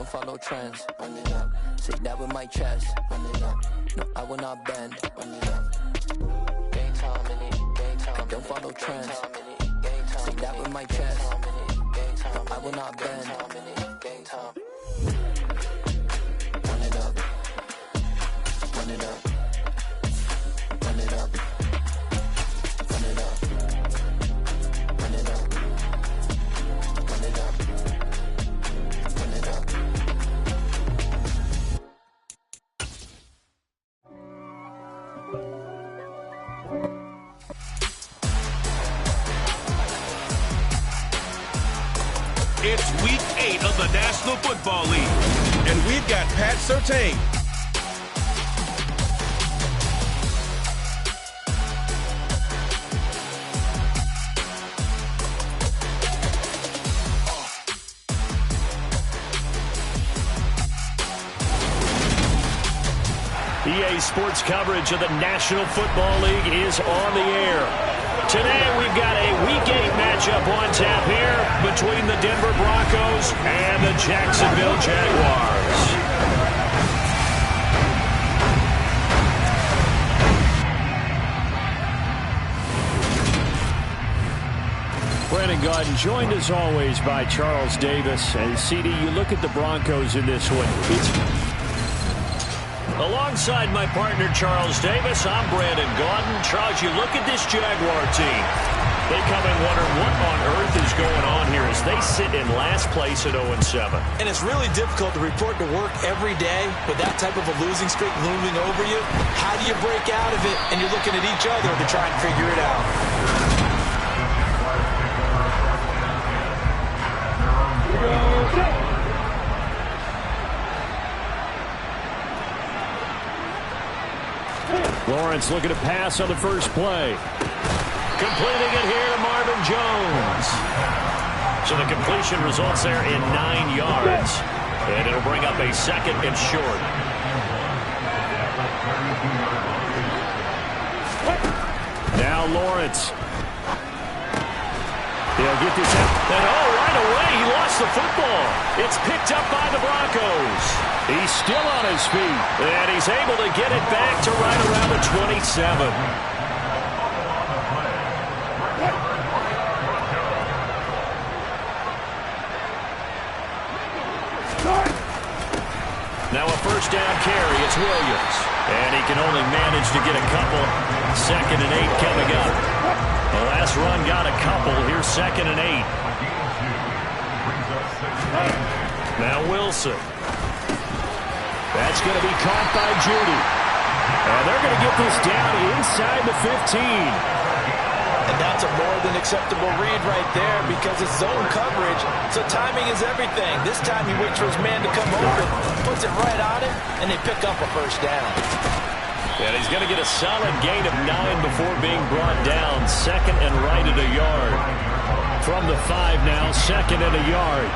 don't follow trends. Run it up. Say that with my chest. Run it up. No, I will not bend. Run it up. Game time in it. Game time. I don't follow trends. Say that with my chest. No, I will not bend. Game time. Run it up. Run it up. Run it up. Run it up. Run it up. Run it up. Run it up. It's Week 8 of the National Football League. And we've got Pat Surtain. EA Sports coverage of the National Football League is on the air. Today we've got a Week 8 matchup on tap here between the Denver Broncos and the Jacksonville Jaguars. Brandon Gaudin joined as always by Charles Davis. And CD, you look at the Broncos in this one. Alongside my partner, Charles Davis, I'm Brandon Gaudin. Charles, you look at this Jaguar team. They come in wondering what on earth is going on here as they sit in last place at 0-7. And it's really difficult to report to work every day with that type of a losing streak looming over you. How do you break out of it? And you're looking at each other to try and figure it out. Lawrence looking to pass on the first play. Completing it here to Marvin Jones. So the completion results there in 9 yards. And it'll bring up a second and short. Now Lawrence. He'll get this out. And right away he lost the football. It's picked up by the Broncos. He's still on his feet. And he's able to get it back to right around the 27. Now a first down carry. It's Williams. And he can only manage to get a couple. 2nd and 8 coming up. The last run got a couple. Here's 2nd and 8. Now Wilson. That's going to be caught by Judy. And they're going to get this down inside the 15. And that's a more than acceptable read right there because it's zone coverage, so timing is everything. This time he waits for his man to come over, puts it right on him, and they pick up a first down. And he's going to get a solid gain of 9 before being brought down. 2nd and right at a yard. From the 5 now, 2nd and a yard.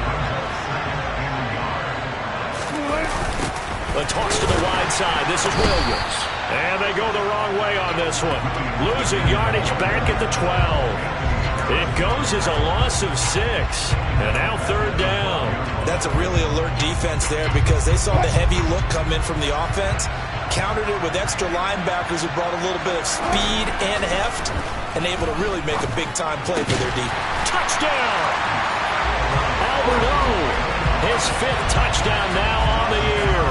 The toss to the wide side. This is Williams. And they go the wrong way on this one. Losing yardage back at the 12. It goes as a loss of 6. And now 3rd down. That's a really alert defense there because they saw the heavy look come in from the offense, countered it with extra linebackers who brought a little bit of speed and heft, and able to really make a big-time play for their defense. Touchdown! Albert O, his 5th touchdown now on the year.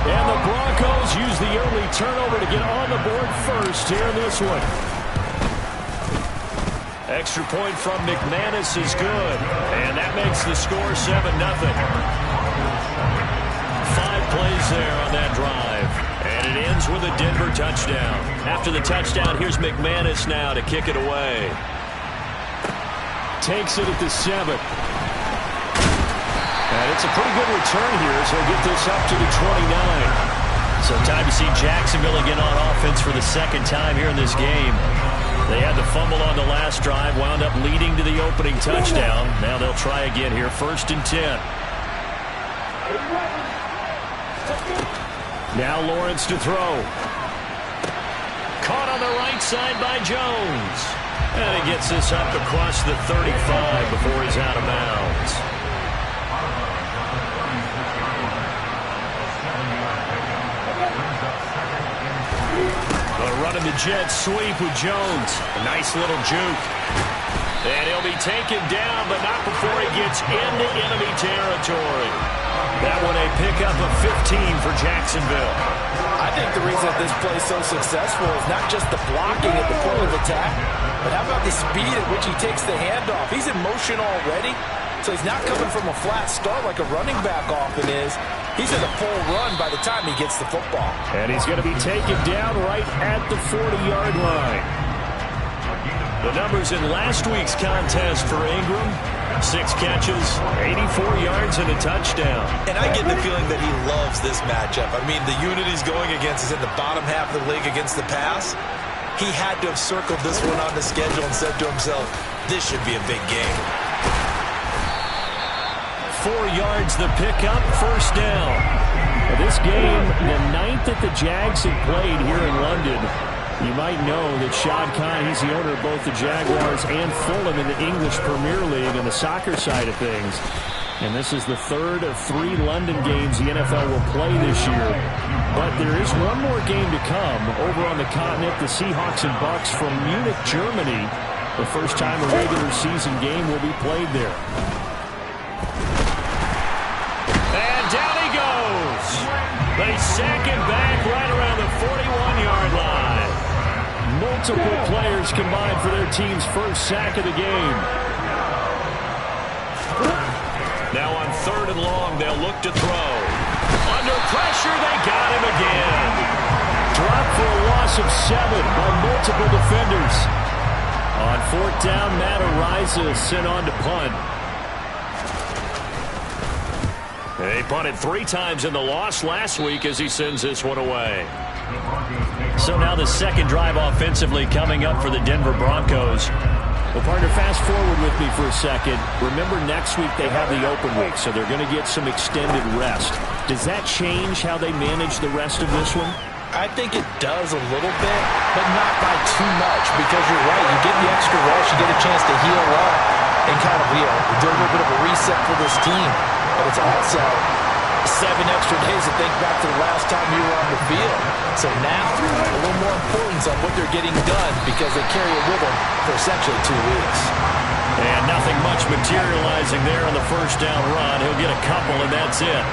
And the Broncos use the early turnover to get on the board first here in this one. Extra point from McManus is good. And that makes the score 7-0. 5 plays there on that drive. And it ends with a Denver touchdown. After the touchdown, here's McManus now to kick it away. Takes it at the 7. And it's a pretty good return here as he'll get this up to the 29. So time to see Jacksonville again on offense for the 2nd time here in this game. They had the fumble on the last drive, wound up leading to the opening touchdown. Now they'll try again here, 1st and 10. Now Lawrence to throw. Caught on the right side by Jones. And he gets this up across the 35 before he's out of bounds. jet sweep with Jones. A nice little juke. And he'll be taken down, but not before he gets into enemy territory. That one a pickup of 15 for Jacksonville. I think the reason that this play is so successful is not just the blocking at the point of attack, but how about the speed at which he takes the handoff? He's in motion already, so he's not coming from a flat start like a running back often is. He's in a full run by the time he gets the football. And he's going to be taken down right at the 40-yard line. The numbers in last week's contest for Ingram: 6 catches, 84 yards, and a touchdown. And I get the feeling that he loves this matchup. I mean, the unit he's going against is in the bottom half of the league against the pass. He had to have circled this one on the schedule and said to himself, this should be a big game. 4 yards the pickup, first down. This game, the 9th that the Jags have played here in London. You might know that Shad Khan, he's the owner of both the Jaguars and Fulham in the English Premier League on the soccer side of things. And this is the 3rd of 3 London games the NFL will play this year. But there is one more game to come over on the continent. The Seahawks and Bucks from Munich, Germany. The first time a regular season game will be played there. And down he goes. They sack him back right around the 41-yard line. Multiple players combined for their team's first sack of the game. Now on 3rd and long, they'll look to throw. Under pressure, they got him again. Dropped for a loss of 7 by multiple defenders. On 4th down, Matt Araiza sent on to punt. They punted 3 times in the loss last week as he sends this one away. So now the second drive offensively coming up for the Denver Broncos. Well, partner, fast forward with me for a second. Remember, next week they have the open week, so they're going to get some extended rest. Does that change how they manage the rest of this one? I think it does a little bit, but not by too much, because you're right. You get the extra rest, you get a chance to heal up and kind of, do a little bit of a reset for this team. But it's also 7 extra days to think back to the last time you were on the field. So now, a little more importance on what they're getting done because they carry it with them for essentially 2 weeks. And nothing much materializing there on the first down run. He'll get a couple, and that's it.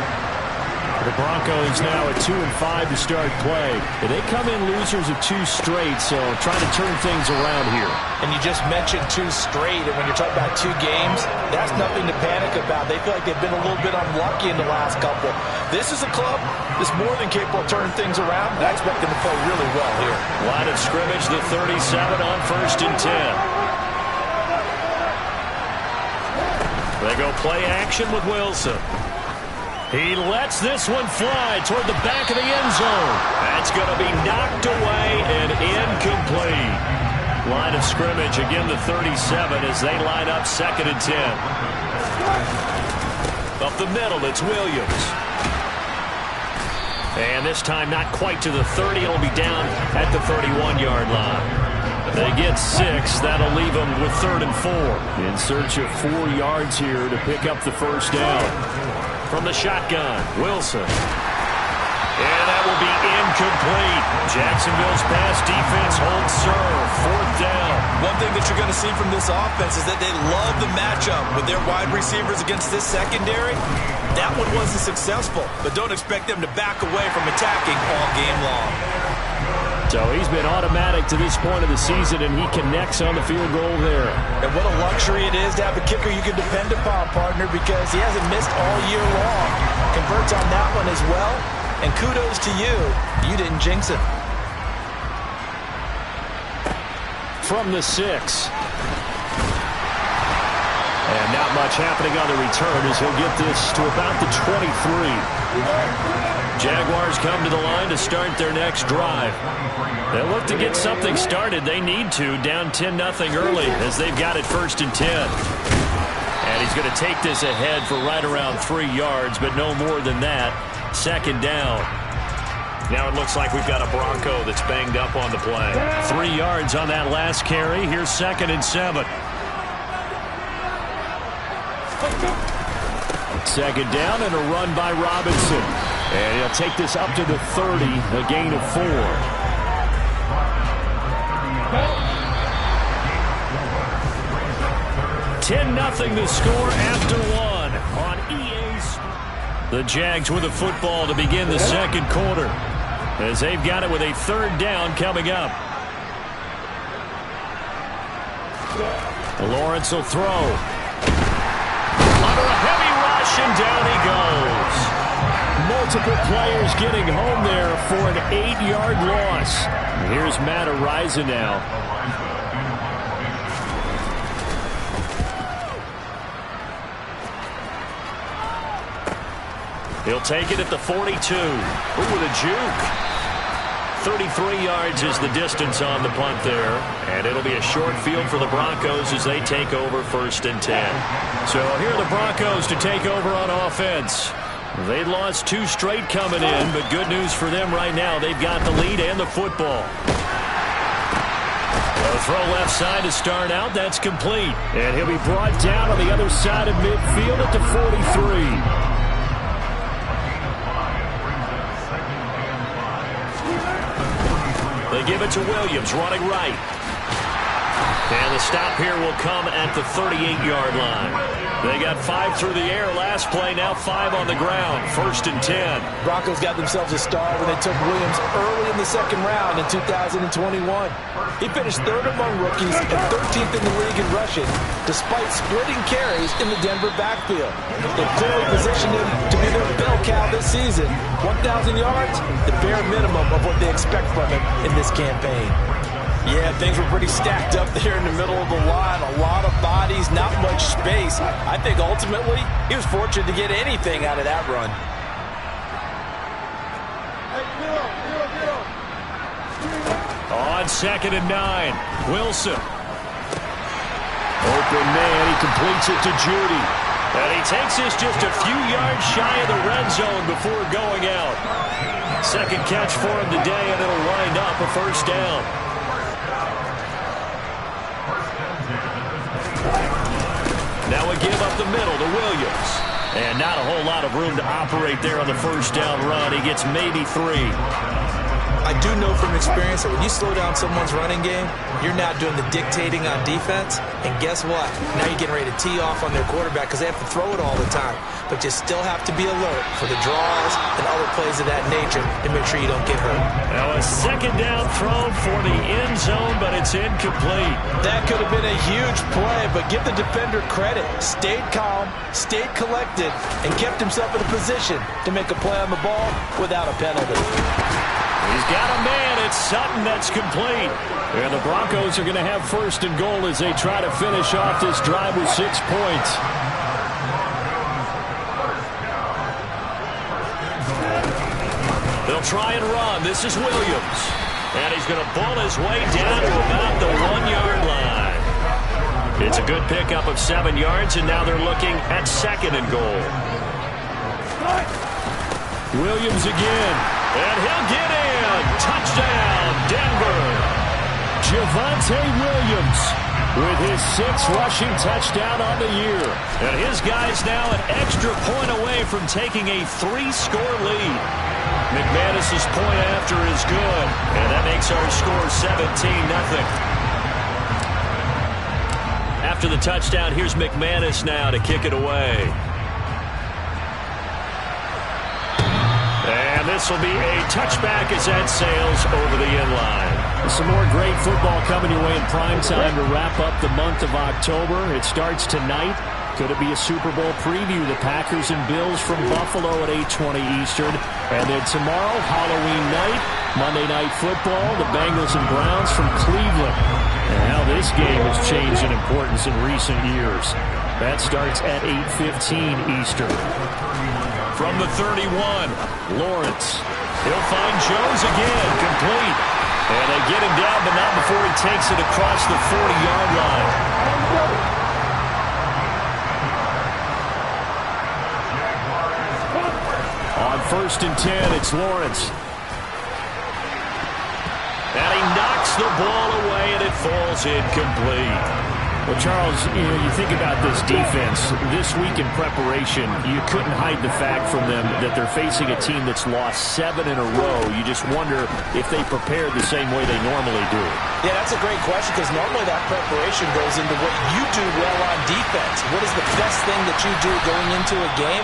The Broncos now at 2-5 to start play. They come in losers of 2 straight, so trying to turn things around here. And you just mentioned 2 straight, and when you're talking about 2 games, that's nothing to panic about. They feel like they've been a little bit unlucky in the last couple. This is a club that's more than capable of turning things around, and I expect them to play really well here. Line of scrimmage, the 37 on 1st and 10. They go play action with Wilson. He lets this one fly toward the back of the end zone. That's going to be knocked away and incomplete. Line of scrimmage, again the 37 as they line up 2nd and 10. Up the middle, it's Williams. And this time not quite to the 30. It'll be down at the 31-yard line. They get 6. That'll leave them with 3rd and 4. In search of 4 yards here to pick up the first down. From the shotgun, Wilson. And that will be incomplete. Jacksonville's pass defense holds serve. 4th down. One thing that you're going to see from this offense is that they love the matchup with their wide receivers against this secondary. That one wasn't successful, but don't expect them to back away from attacking all game long. So he's been automatic to this point of the season, and he connects on the field goal there. And what a luxury it is to have a kicker you can depend upon, partner, because he hasn't missed all year long. Converts on that one as well, and kudos to you. You didn't jinx it. From the 6. And not much happening on the return as he'll get this to about the 23. Jaguars come to the line to start their next drive. They look to get something started. They need to, down 10-0 early as they've got it 1st and 10. And he's going to take this ahead for right around 3 yards, but no more than that. 2nd down. Now it looks like we've got a Bronco that's banged up on the play. 3 yards on that last carry. Here's 2nd and 7. 2nd down and a run by Robinson. And he'll take this up to the 30, a gain of 4. 10-0 the score after one on EA Sports. The Jags with the football to begin the second quarter, as they've got it with a third down coming up. Lawrence will throw. Under a heavy rush, and down he goes. Multiple players getting home there for an 8-yard loss. Here's Matt Araiza now. He'll take it at the 42. Ooh, with a juke. 33 yards is the distance on the punt there. And it'll be a short field for the Broncos as they take over 1st and 10. So here are the Broncos to take over on offense. They lost 2 straight coming in, but good news for them right now. They've got the lead and the football. A throw left side to start out. That's complete. And he'll be brought down on the other side of midfield at the 43. They give it to Williams, running right. And the stop here will come at the 38-yard line. They got 5 through the air last play, now 5 on the ground. 1st and 10. Broncos got themselves a star when they took Williams early in the second round in 2021. He finished 3rd among rookies and 13th in the league in rushing, despite splitting carries in the Denver backfield. They've clearly positioned him to be their bell cow this season. 1,000 yards, the bare minimum of what they expect from him in this campaign. Yeah, things were pretty stacked up there in the middle of the line. A lot of bodies, not much space. I think ultimately he was fortunate to get anything out of that run. On 2nd and 9, Wilson. Open man, he completes it to Judy. And he takes this just a few yards shy of the red zone before going out. Second catch for him today, and it'll wind up a 1st down. Now a give up the middle to Williams. And not a whole lot of room to operate there on the 1st down run. He gets maybe 3. I do know from experience that when you slow down someone's running game, you're not doing the dictating on defense. And guess what? Now you're getting ready to tee off on their quarterback because they have to throw it all the time. But you still have to be alert for the draws and other plays of that nature to make sure you don't get hurt. Now a 2nd down throw for the end zone, but it's incomplete. That could have been a huge play, but give the defender credit. Stayed calm, stayed collected, and kept himself in a position to make a play on the ball without a penalty. He's got a man. It's Sutton. That's complete. And the Broncos are going to have 1st and goal as they try to finish off this drive with 6 points. They'll try and run. This is Williams. And he's going to ball his way down to about the 1-yard line. It's a good pickup of 7 yards, and now they're looking at 2nd and goal. Williams again. And he'll get in. Touchdown, Denver. Javonte Williams with his 6th rushing touchdown on the year. And his guy's now an extra point away from taking a 3-score lead. McManus's point after is good. And that makes our score 17-0. After the touchdown, here's McManus now to kick it away. And this will be a touchback as that sails over the end line. Some more great football coming your way in prime time to wrap up the month of October. It starts tonight. Could it be a Super Bowl preview? The Packers and Bills from Buffalo at 8:20 Eastern. And then tomorrow, Halloween night, Monday Night Football, the Bengals and Browns from Cleveland. And how this game has changed in importance in recent years. That starts at 8:15 Eastern. From the 31, Lawrence. He'll find Jones again, complete. And they get him down, but not before he takes it across the 40-yard line. On 1st and 10, it's Lawrence. And he knocks the ball away, and it falls incomplete. Well, Charles, you think about this defense. This week in preparation, you couldn't hide the fact from them that they're facing a team that's lost 7 in a row. You just wonder if they prepared the same way they normally do. Yeah, that's a great question because normally that preparation goes into what you do well on defense. What is the best thing that you do going into a game?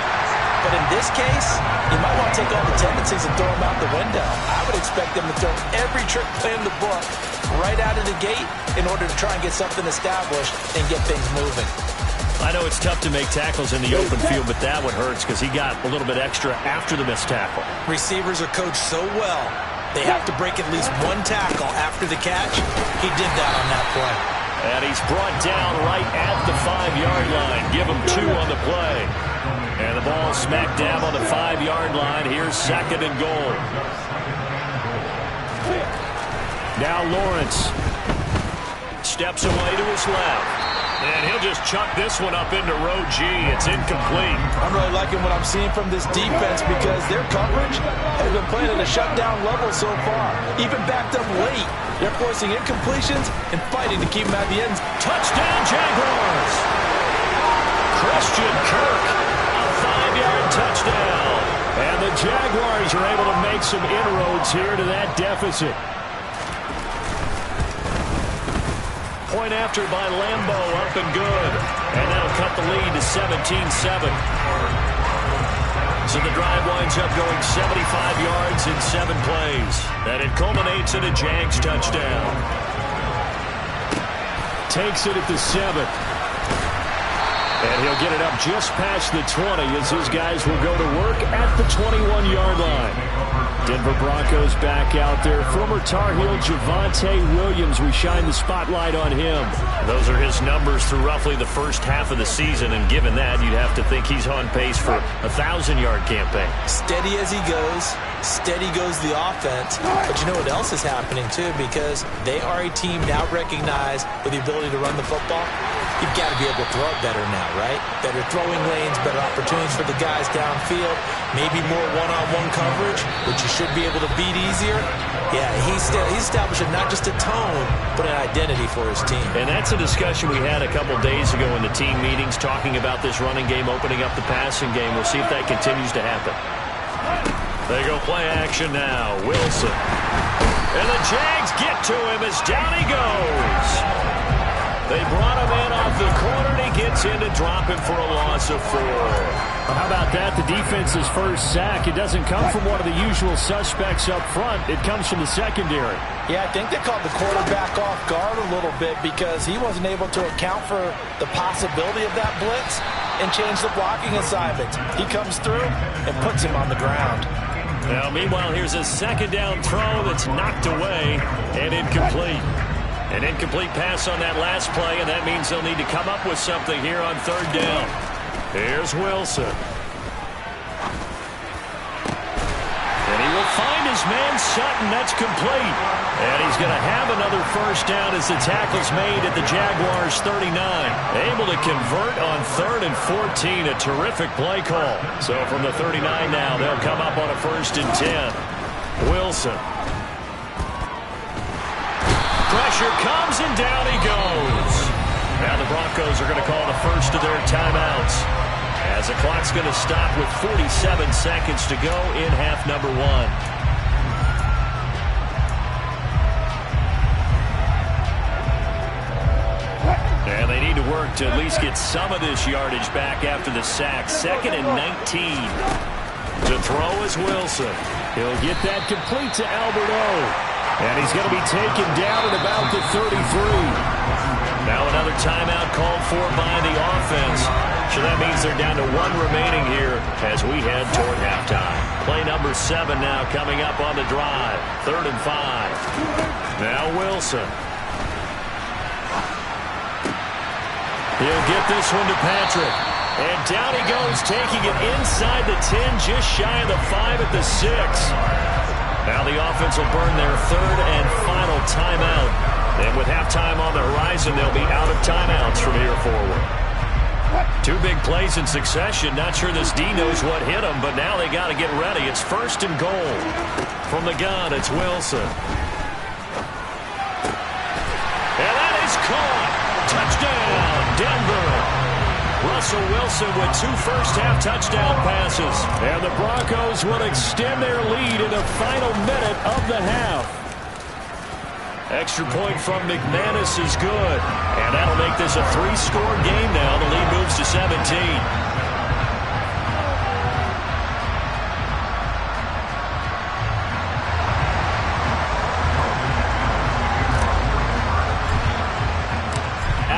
But in this case, you might want to take all the tendencies and throw them out the window. I would expect them to throw every trick play in the book right out of the gate in order to try and get something established and get things moving. I know it's tough to make tackles in the open field, but that one hurts because he got a little bit extra after the missed tackle. Receivers are coached so well, they have to break at least one tackle after the catch. He did that on that play. And he's brought down right at the 5-yard line. Give him 2 on the play. And the ball smacked down on the 5-yard line. Here's 2nd and goal. Now Lawrence steps away to his left. And he'll just chuck this one up into row G. It's incomplete. I'm really liking what I'm seeing from this defense because their coverage has been playing at a shutdown level so far. Even backed up late. They're forcing incompletions and fighting to keep them at the end. Touchdown, Jaguars! Christian Kirk, a 5-yard touchdown. And the Jaguars are able to make some inroads here to that deficit. Point after by Lambo, up and good. And that'll cut the lead to 17-7. So the drive winds up going 75 yards in 7 plays. And it culminates in a Jags touchdown. Takes it at the 7. And he'll get it up just past the 20 as his guys will go to work at the 21-yard line. Denver Broncos back out there. Former Tar Heel Javonte Williams, we shine the spotlight on him. Those are his numbers through roughly the first half of the season, and given that, you'd have to think he's on pace for a 1,000-yard campaign. Steady as he goes, steady goes the offense. But you know what else is happening, too, because they are a team now recognized with the ability to run the football. You've got to be able to throw it better now, right? Better throwing lanes, better opportunities for the guys downfield, maybe more one-on-one coverage, which you should be able to beat easier. Yeah, he's establishing not just a tone, but an identity for his team. And that's a discussion we had a couple days ago in the team meetings, talking about this running game, opening up the passing game. We'll see if that continues to happen. They go play action now. Wilson. And the Jags get to him as down he goes. They brought him in off the corner, and he gets in to drop him for a loss of 4. Well, how about that? The defense's first sack. It doesn't come from one of the usual suspects up front. It comes from the secondary. Yeah, I think they caught the quarterback off guard a little bit because he wasn't able to account for the possibility of that blitz and change the blocking assignment. He comes through and puts him on the ground. Now, meanwhile, here's a 2nd down throw that's knocked away and incomplete. An incomplete pass on that last play, and that means they'll need to come up with something here on 3rd down. Here's Wilson. And he will find his man Sutton. That's complete. And he's going to have another first down as the tackle's made at the Jaguars' 39. Able to convert on 3rd and 14. A terrific play call. So from the 39 now, they'll come up on a 1st and 10. Wilson. Pressure comes, and down he goes. Now the Broncos are going to call the first of their timeouts, as the clock's going to stop with 47 seconds to go in half number 1. And they need to work to at least get some of this yardage back after the sack. 2nd and 19. To throw is Wilson. He'll get that complete to Albert O. And he's going to be taken down at about the 33. Now another timeout called for by the offense. So that means they're down to 1 remaining here as we head toward halftime. Play number 7 now coming up on the drive. 3rd and 5. Now Wilson. He'll get this one to Patrick. And down he goes, taking it inside the 10, just shy of the 5 at the 6. Now the offense will burn their 3rd and final timeout. And with halftime on the horizon, they'll be out of timeouts from here forward. 2 big plays in succession. Not sure this D knows what hit him, but now they got to get ready. It's 1st and goal. From the gun, it's Wilson. And that is caught. Touchdown. Russell Wilson with 2 first-half touchdown passes. And the Broncos will extend their lead in the final minute of the half. Extra point from McManus is good. And that'll make this a 3-score game now. The lead moves to 17.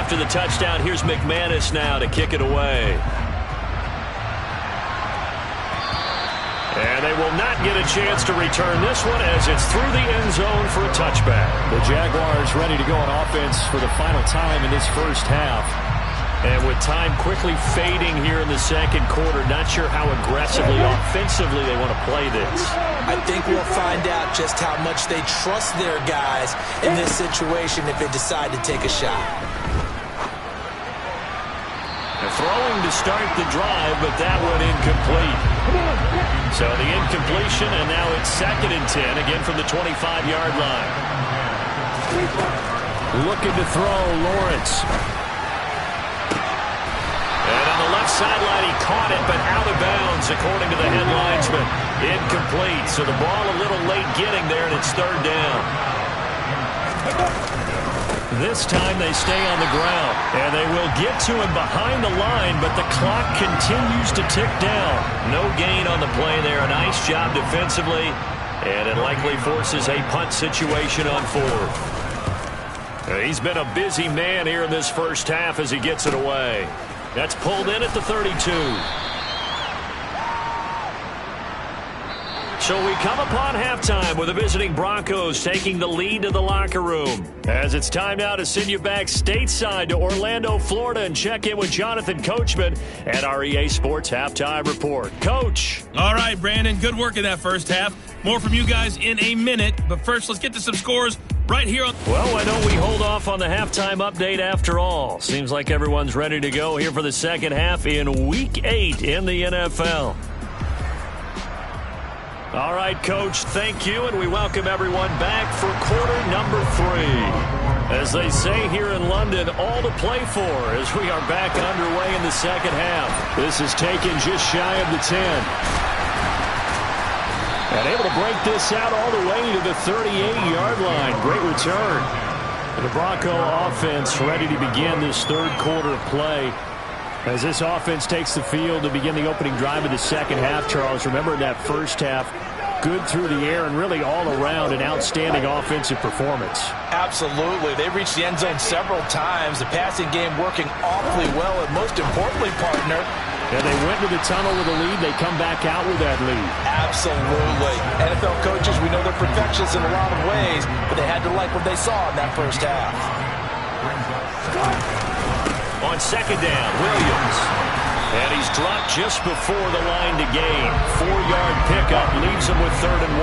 After the touchdown, here's McManus now to kick it away. And they will not get a chance to return this one as it's through the end zone for a touchback. The Jaguars ready to go on offense for the final time in this first half. And with time quickly fading here in the second quarter, not sure how aggressively, offensively they want to play this. I think we'll find out just how much they trust their guys in this situation if they decide to take a shot. Throwing to start the drive, but that one incomplete. So the incompletion, and now it's 2nd and 10, again from the 25-yard line. Looking to throw, Lawrence. And on the left sideline, he caught it, but out of bounds, according to the head linesman. Incomplete, so the ball a little late getting there, and it's 3rd down. This time they stay on the ground, and they will get to him behind the line, but the clock continues to tick down. No gain on the play there. A nice job defensively, and it likely forces a punt situation on 4th. He's been a busy man here in this first half as he gets it away. That's pulled in at the 32. So we come upon halftime with the visiting Broncos taking the lead to the locker room. As it's time now to send you back stateside to Orlando, Florida, and check in with Jonathan Coachman at our EA Sports Halftime Report. Coach. All right, Brandon, good work in that first half. More from you guys in a minute. But first, let's get to some scores right here on... Well, why don't we hold off on the halftime update after all? Seems like everyone's ready to go here for the second half in Week 8 in the NFL. All right, Coach, thank you, and we welcome everyone back for quarter number 3. As they say here in London, all to play for as we are back underway in the second half. This is taken just shy of the 10. And able to break this out all the way to the 38-yard line. Great return. And the Bronco offense ready to begin this third quarter of play. As this offense takes the field to begin the opening drive of the second half, Charles, remember in that first half, good through the air and really all around an outstanding offensive performance. Absolutely. They reached the end zone several times. The passing game working awfully well, and most importantly, partner, and they went to the tunnel with a lead. They come back out with that lead. Absolutely. NFL coaches, we know they're perfectionists in a lot of ways, but they had to like what they saw in that first half. On second down, Williams. And he's dropped just before the line to gain. 4-yard pickup leaves him with 3rd and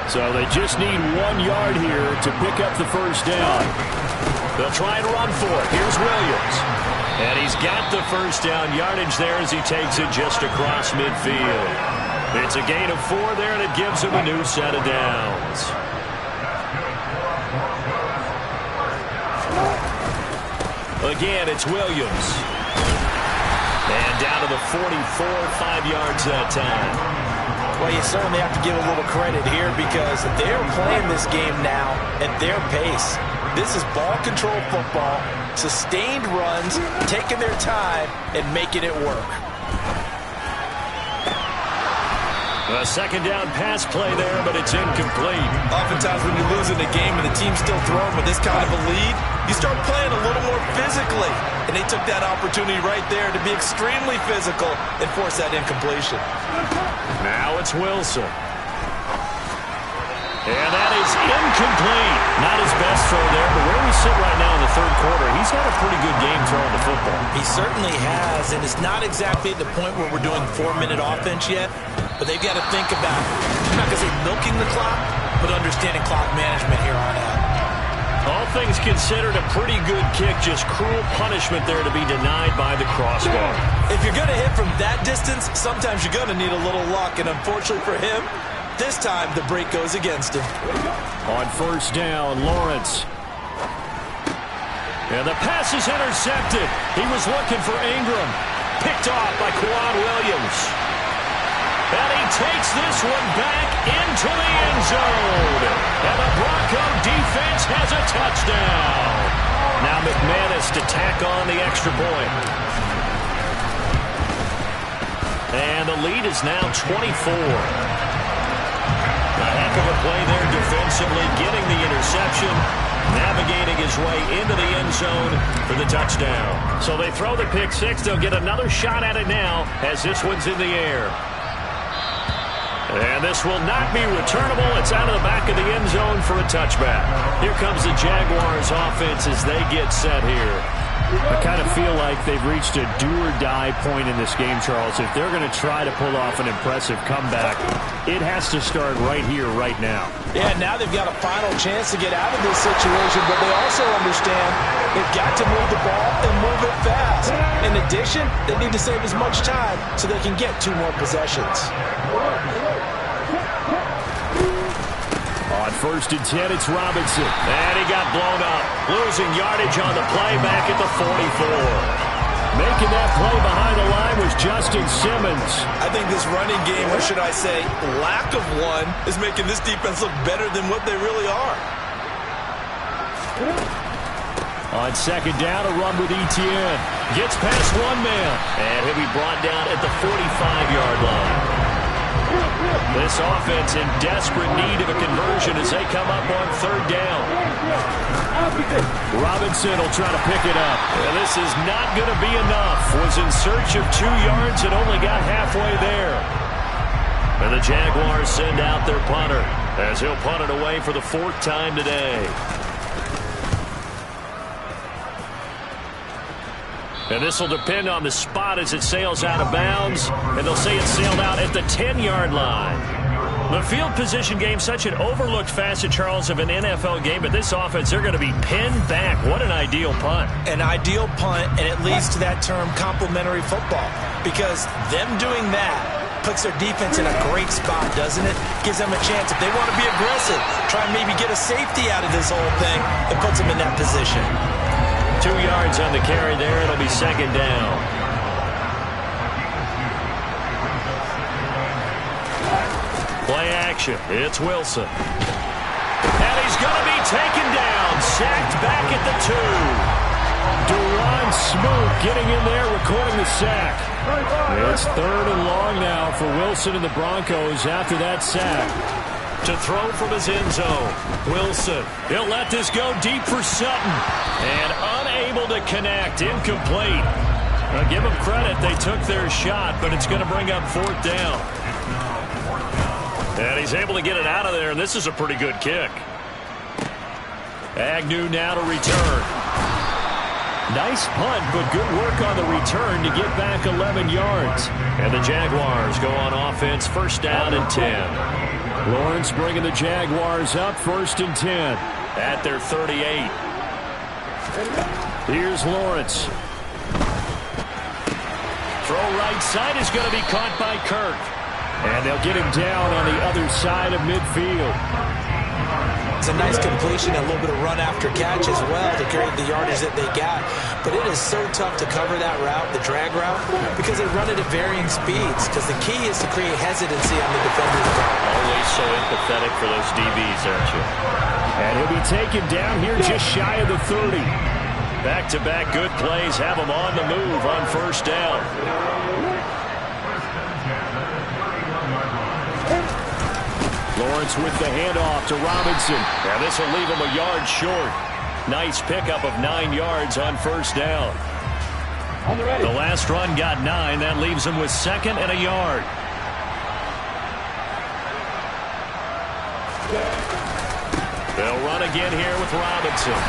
1. So they just need 1 yard here to pick up the first down. They'll try and run for it. Here's Williams. And he's got the first down yardage there as he takes it just across midfield. It's a gain of 4 there, and it gives him a new set of downs. Again, it's Williams. And down to the 44, 5 yards that time. Well, you certainly have to give a little credit here because they're playing this game now at their pace. This is ball control football, sustained runs, taking their time, and making it work. A second down pass play there, but it's incomplete. Oftentimes when you're losing a game and the team's still throwing with this kind of a lead, you start playing a little more physically. And they took that opportunity right there to be extremely physical and force that incompletion. Now it's Wilson. And that is incomplete. Not his best throw there, but where we sit right now in the third quarter, he's had a pretty good game throwing the football. He certainly has, and it's not exactly at the point where we're doing 4-minute offense yet, but they've got to think about, I'm not going to say milking the clock, but understanding clock management here on out. All things considered, a pretty good kick, just cruel punishment there to be denied by the crossbar. If you're going to hit from that distance, sometimes you're going to need a little luck, and unfortunately for him, this time the break goes against him. On first down, Lawrence. And the pass is intercepted. He was looking for Ingram. Picked off by Kwan Williams. And he takes this one back into the end zone. And the Bronco defense has a touchdown. Now McManus to tack on the extra point. And the lead is now 24. A heck of a play there defensively, getting the interception, navigating his way into the end zone for the touchdown. So they throw the pick six. They'll get another shot at it now as this one's in the air. And this will not be returnable. It's out of the back of the end zone for a touchback. Here comes the Jaguars offense as they get set here. I kind of feel like they've reached a do-or-die point in this game, Charles. If they're going to try to pull off an impressive comeback, it has to start right here, right now. Yeah, now they've got a final chance to get out of this situation, but they also understand they've got to move the ball and move it fast. In addition, they need to save as much time so they can get 2 more possessions. On 1st and 10, it's Robinson. And he got blown up. Losing yardage on the play back at the 44. Making that play behind the line was Justin Simmons. I think this running game, or should I say lack of one, is making this defense look better than what they really are. On 2nd down, a run with Etienne. Gets past one man. And he'll be brought down at the 45-yard line. This offense in desperate need of a conversion as they come up on 3rd down. Robinson will try to pick it up. And this is not going to be enough. Was in search of 2 yards and only got halfway there. And the Jaguars send out their punter as he'll punt it away for the 4th time today. And this will depend on the spot as it sails out of bounds. And they'll say it sailed out at the 10-yard line. The field position game, such an overlooked facet, Charles, of an NFL game. But this offense, they're going to be pinned back. What an ideal punt. An ideal punt, and it leads to that term complementary football. Because them doing that puts their defense in a great spot, doesn't it? Gives them a chance. If they want to be aggressive, try and maybe get a safety out of this whole thing, it puts them in that position. 2 yards on the carry there. It'll be 2nd down. Play action. It's Wilson. And he's going to be taken down. Sacked back at the 2. Duron Smoot getting in there, recording the sack. It's 3rd and long now for Wilson and the Broncos after that sack. To throw from his end zone. Wilson. He'll let this go deep for Sutton. And unable to connect. Incomplete. Now give them credit. They took their shot, but it's going to bring up 4th down. And he's able to get it out of there, and this is a pretty good kick. Agnew now to return. Nice punt, but good work on the return to get back 11 yards. And the Jaguars go on offense, 1st down and 10. Lawrence bringing the Jaguars up, 1st and 10. At their 38. Here's Lawrence. Throw right side is going to be caught by Kirk. And they'll get him down on the other side of midfield. It's a nice completion, a little bit of run after catch as well to create the yardage that they got. But it is so tough to cover that route, the drag route, because they run it at varying speeds. Because the key is to create hesitancy on the defender's part. Always so empathetic for those DBs, aren't you? And he'll be taken down here just shy of the 30. Back-to-back good plays have him on the move on 1st down. Lawrence with the handoff to Robinson. Now this will leave him a yard short. Nice pickup of 9 yards on 1st down. The last run got 9. That leaves him with 2nd and a yard. They'll run again here with Robinson.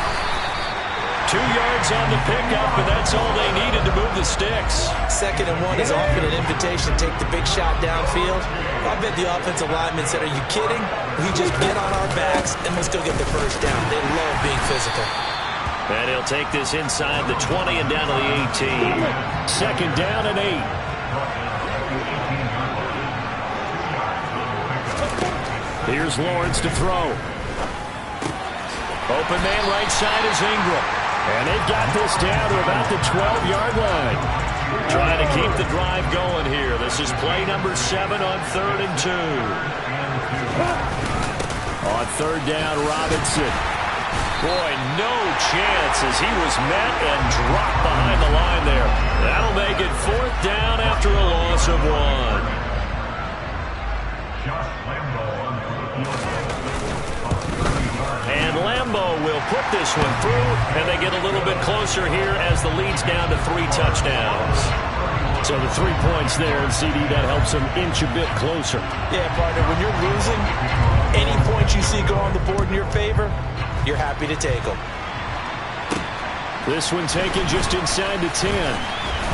2 yards on the pickup, and that's all they needed to move the sticks. 2nd and 1 is often an invitation to take the big shot downfield. I bet the offensive lineman said, are you kidding? We just get on our backs and let's go get the 1st down. They love being physical. And he'll take this inside the 20 and down to the 18. 2nd down and 8. Here's Lawrence to throw. Open man right side is Ingram. And they've got this down to about the 12-yard line. Trying to keep the drive going here. This is play number 7 on 3rd and 2. On 3rd down, Robinson. Boy, no chance as he was met and dropped behind the line there. That'll make it 4th down after a loss of 1. And Lambo will put this one through, and they get a little bit closer here as the lead's down to 3 touchdowns. So the 3 points there, and CD, that helps them inch a bit closer. Yeah, partner, when you're losing, any points you see go on the board in your favor, you're happy to take them. This one taken just inside the 10.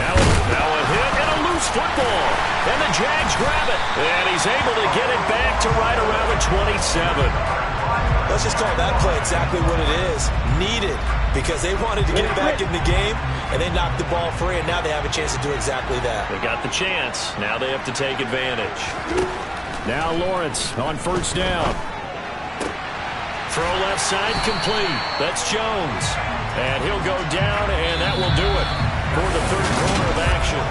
Now a hit and a loose football. And the Jags grab it. And he's able to get it back to right around the 27. Let's just call that play exactly what it is. Needed, because they wanted to get back in the game, and they knocked the ball free, and now they have a chance to do exactly that. They got the chance. Now they have to take advantage. Now Lawrence on 1st down. Throw left side complete. That's Jones. And he'll go down, and that will do it for the 3rd quarter of action.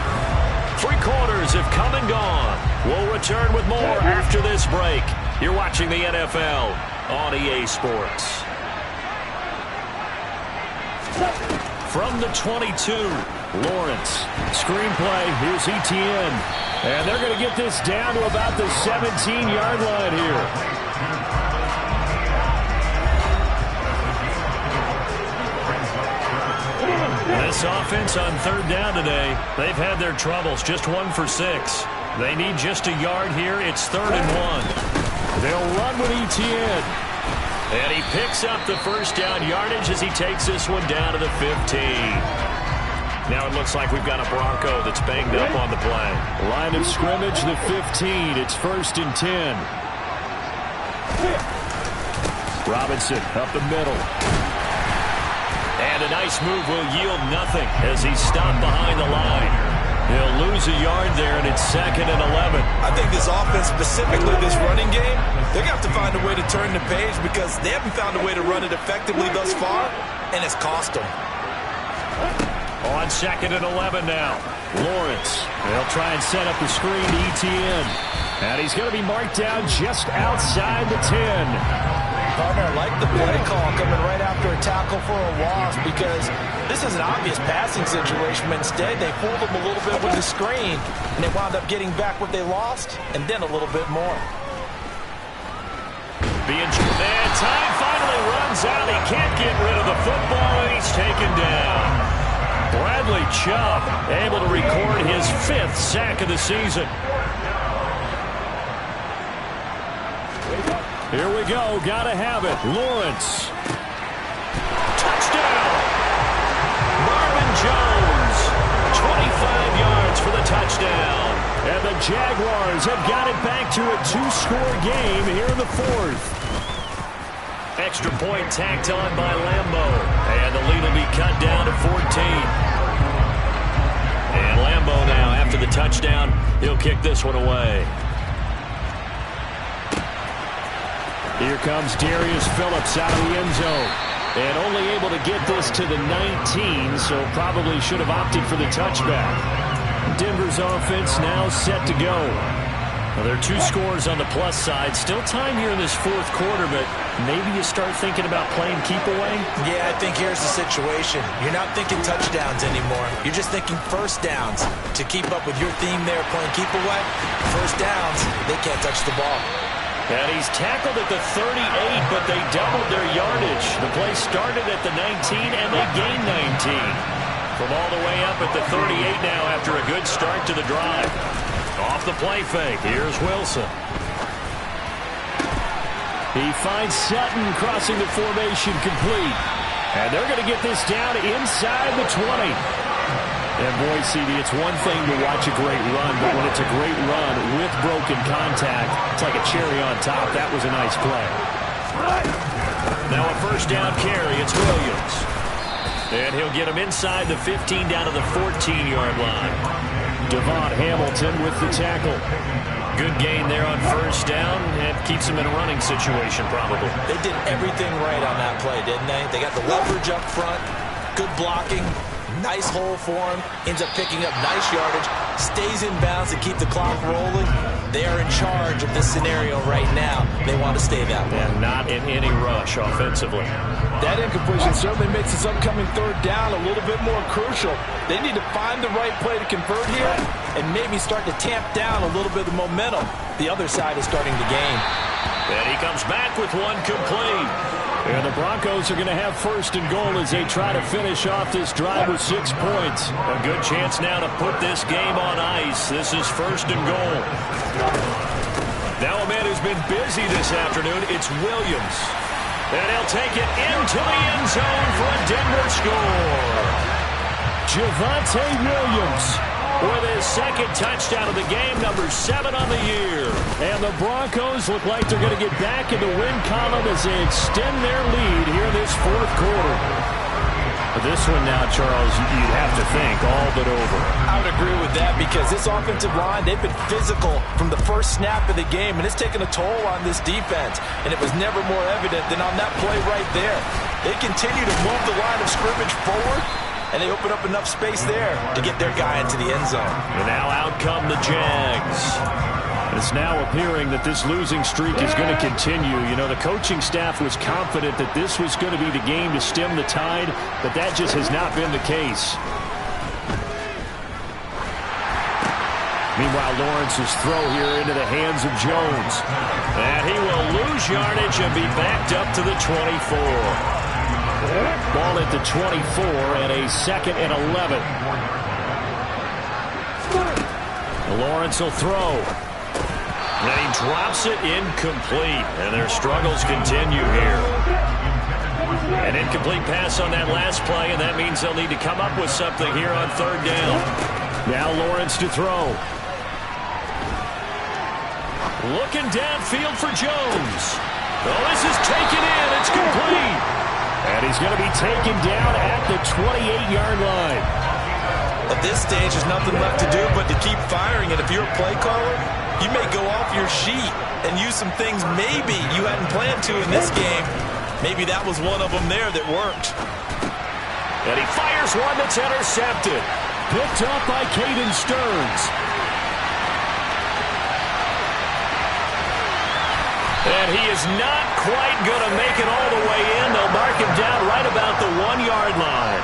3 quarters have come and gone. We'll return with more after this break. You're watching the NFL on EA Sports. From the 22, Lawrence. Screenplay, here's ETN. And they're going to get this down to about the 17-yard line here. This offense on 3rd down today, they've had their troubles. Just 1 for 6. They need just a yard here. It's 3rd and 1. They'll run with ETN. And he picks up the 1st down yardage as he takes this one down to the 15. Now it looks like we've got a Bronco that's banged up on the play. Line of scrimmage, the 15. It's 1st and 10. Robinson up the middle. And a nice move will yield nothing as he's stopped behind the line. He'll lose a yard there, and it's 2nd and 11. I think this offense, specifically this running game, they're going to have to find a way to turn the page because they haven't found a way to run it effectively thus far, and it's cost them. On 2nd and 11 now. Lawrence. They'll try and set up the screen to ETN. And he's going to be marked down just outside the 10. Partner, I like the play call coming right after a tackle for a loss because this is an obvious passing situation, but instead they fooled them a little bit with the screen, and they wound up getting back what they lost, and then a little bit more. And time finally runs out. He can't get rid of the football, and he's taken down. Bradley Chubb able to record his 5th sack of the season. Here we go. Gotta have it. Lawrence. Touchdown. Marvin Jones. 25 yards for the touchdown. And the Jaguars have got it back to a 2-score game here in the 4th. Extra point tacked on by Lambo. And the lead will be cut down to 14. And Lambo now, after the touchdown, he'll kick this one away. Here comes Darius Phillips out of the end zone. And only able to get this to the 19, so probably should have opted for the touchback. Denver's offense now set to go. Well, there are 2 scores on the plus side. Still time here in this 4th quarter, but maybe you start thinking about playing keep away? Yeah, I think here's the situation. You're not thinking touchdowns anymore. You're just thinking 1st downs. To keep up with your theme there, playing keep away, 1st downs, they can't touch the ball. And he's tackled at the 38, but they doubled their yardage. The play started at the 19, and they gained 19. From all the way up at the 38 now after a good start to the drive. Off the play fake, here's Wilson. He finds Sutton crossing the formation complete. And they're going to get this down inside the 20. And boy, CD, it's one thing to watch a great run, but when it's a great run with broken contact, it's like a cherry on top. That was a nice play. Now a 1st down carry, it's Williams. And he'll get him inside the 15 down to the 14-yard line. Devon Hamilton with the tackle. Good gain there on 1st down, and keeps him in a running situation probably. They did everything right on that play, didn't they? They got the leverage up front. Good blocking. Nice hole for him. Ends up picking up nice yardage. Stays in bounds to keep the clock rolling. They are in charge of this scenario right now. They want to stay that way. And not in any rush offensively. That incompletion certainly makes this upcoming third down a little bit more crucial. They need to find the right play to convert here and maybe start to tamp down a little bit of the momentum the other side is starting to gain. And he comes back with one complete. And the Broncos are going to have first and goal as they try to finish off this drive with 6 points. A good chance now to put this game on ice. This is first and goal. Now a man who's been busy this afternoon, it's Williams. And he'll take it into the end zone for a Denver score. Javonte Williams with his second touchdown of the game, number 7 on the year. And the Broncos look like they're going to get back in the win column as they extend their lead here in this fourth quarter. But this one now, Charles, you'd have to think all but over. I would agree with that because this offensive line, they've been physical from the first snap of the game, and it's taken a toll on this defense. And it was never more evident than on that play right there. They continue to move the line of scrimmage forward, and they open up enough space there to get their guy into the end zone. And now out come the Jags. It's now appearing that this losing streak is going to continue. You know, the coaching staff was confident that this was going to be the game to stem the tide, but that just has not been the case. Meanwhile, Lawrence's throw here into the hands of Jones. And he will lose yardage and be backed up to the 24. Ball at the 24 and a 2nd and 11. Lawrence will throw. And he drops it incomplete. And their struggles continue here. An incomplete pass on that last play, and that means they'll need to come up with something here on third down. Now Lawrence to throw. Looking downfield for Jones. Oh, this is taken in. It's complete. And he's going to be taken down at the 28-yard line. At this stage, there's nothing left to do but to keep firing. And if you're a play caller, you may go off your sheet and use some things maybe you hadn't planned to in this game. Maybe that was one of them there that worked. And he fires one that's intercepted. Picked up by Caden Stearns. And he is not quite going to make it all the way in. They'll mark him down right about the 1-yard line.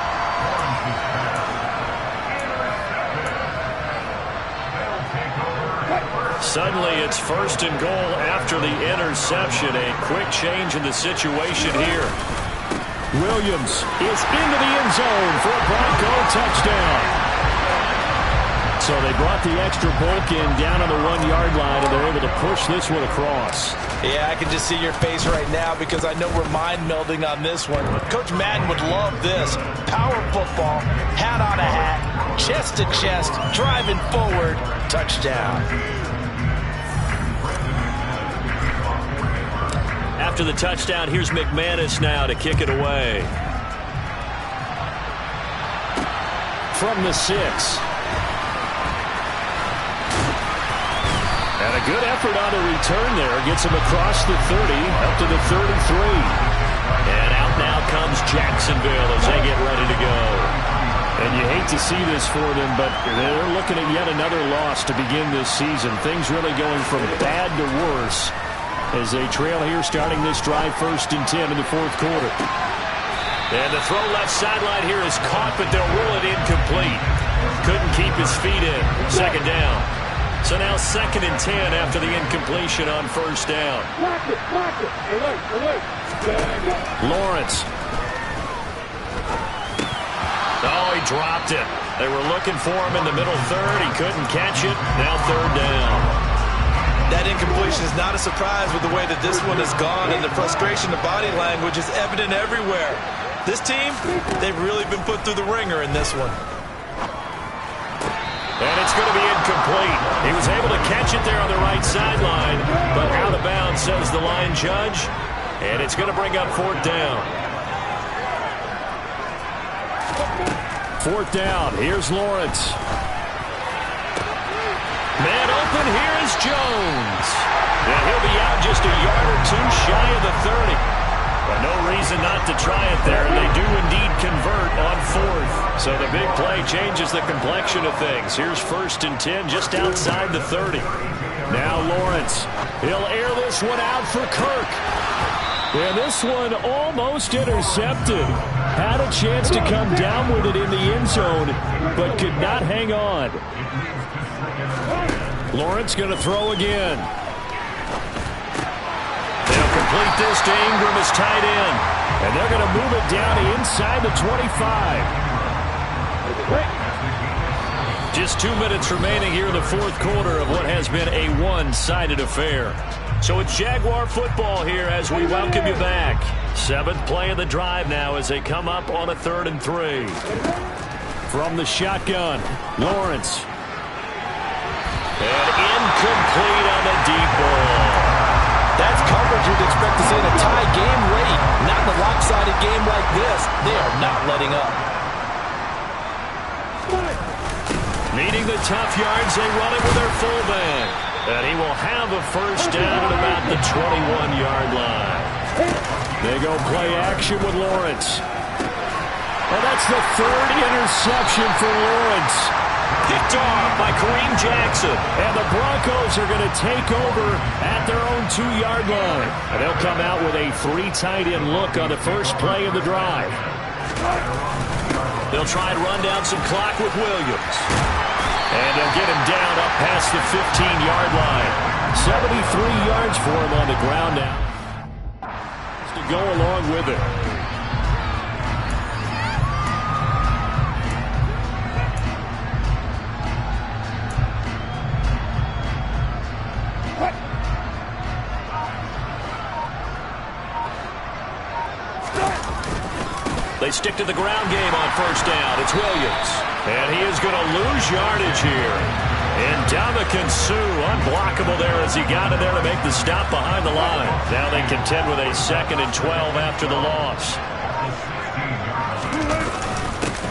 Suddenly it's first and goal after the interception. A quick change in the situation here. Williams is into the end zone for a Bronco touchdown. So they brought the extra bulk in down on the 1-yard line, and they're able to push this one across. Yeah, I can just see your face right now because I know we're mind melding on this one. Coach Madden would love this. Power football, hat on a hat, chest to chest, driving forward, touchdown. After the touchdown, here's McManus now to kick it away. From the 6. And a good effort on the return there. Gets him across the 30, up to the 33. And out now comes Jacksonville as they get ready to go. And you hate to see this for them, but they're looking at yet another loss to begin this season. Things really going from bad to worse as they trail here starting this drive 1st and 10 in the fourth quarter. And the throw left sideline here is caught, but they'll rule it incomplete. Couldn't keep his feet in. Second down. So now 2nd and 10 after the incompletion on first down. Lawrence. Oh, he dropped it. They were looking for him in the middle third. He couldn't catch it. Now third down. That incompletion is not a surprise with the way that this one has gone, and the frustration of body language is evident everywhere. This team, they've really been put through the ringer in this one. And it's going to be incomplete. He was able to catch it there on the right sideline, but out of bounds, says the line judge. And it's going to bring up fourth down. Fourth down. Here's Lawrence. Man open, here is Jones. And he'll be out just a yard or two shy of the 30. But no reason not to try it there, and they do indeed convert on fourth. So the big play changes the complexion of things. Here's 1st and 10 just outside the 30. Now Lawrence. He'll air this one out for Kirk. And this one almost intercepted. Had a chance to come down with it in the end zone, but could not hang on. Lawrence going to throw again. They'll complete this to Ingram as tight end. And they're going to move it down inside the 25. Just 2 minutes remaining here in the fourth quarter of what has been a one-sided affair. So it's Jaguar football here as we welcome you back. 7th play of the drive now as they come up on a 3rd and 3. From the shotgun, Lawrence. And incomplete on the deep ball. That's coverage you'd expect to see in a tie game late. Not in a lopsided game like this. They are not letting up. Needing the tough yards, they run it with their fullback. And he will have a first down at about the 21-yard line. They go play action with Lawrence. And that's the 3rd interception for Lawrence. Picked off by Kareem Jackson. And the Broncos are going to take over at their own 2-yard line. And they'll come out with a 3 tight end look on the first play of the drive. They'll try and run down some clock with Williams. And they'll get him down up past the 15-yard line. 73 yards for him on the ground now. To go along with it. They stick to the ground game on first down. It's Williams. And he is going to lose yardage here. And Ndamukong Suh unblockable there as he got in there to make the stop behind the line. Now they contend with a 2nd and 12 after the loss.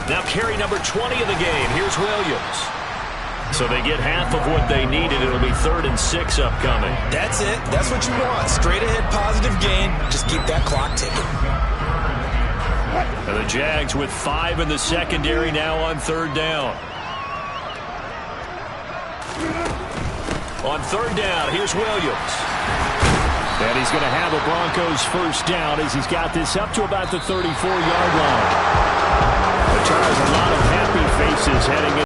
Now carry number 20 of the game. Here's Williams. So they get half of what they needed. It'll be 3rd and 6 upcoming. That's it. That's what you want. Straight ahead positive gain. Just keep that clock ticking. And the Jags with 5 in the secondary now on 3rd down. On 3rd down, here's Williams. And he's going to have a Broncos first down as he's got this up to about the 34-yard line. But Charles, a lot of happy faces heading in.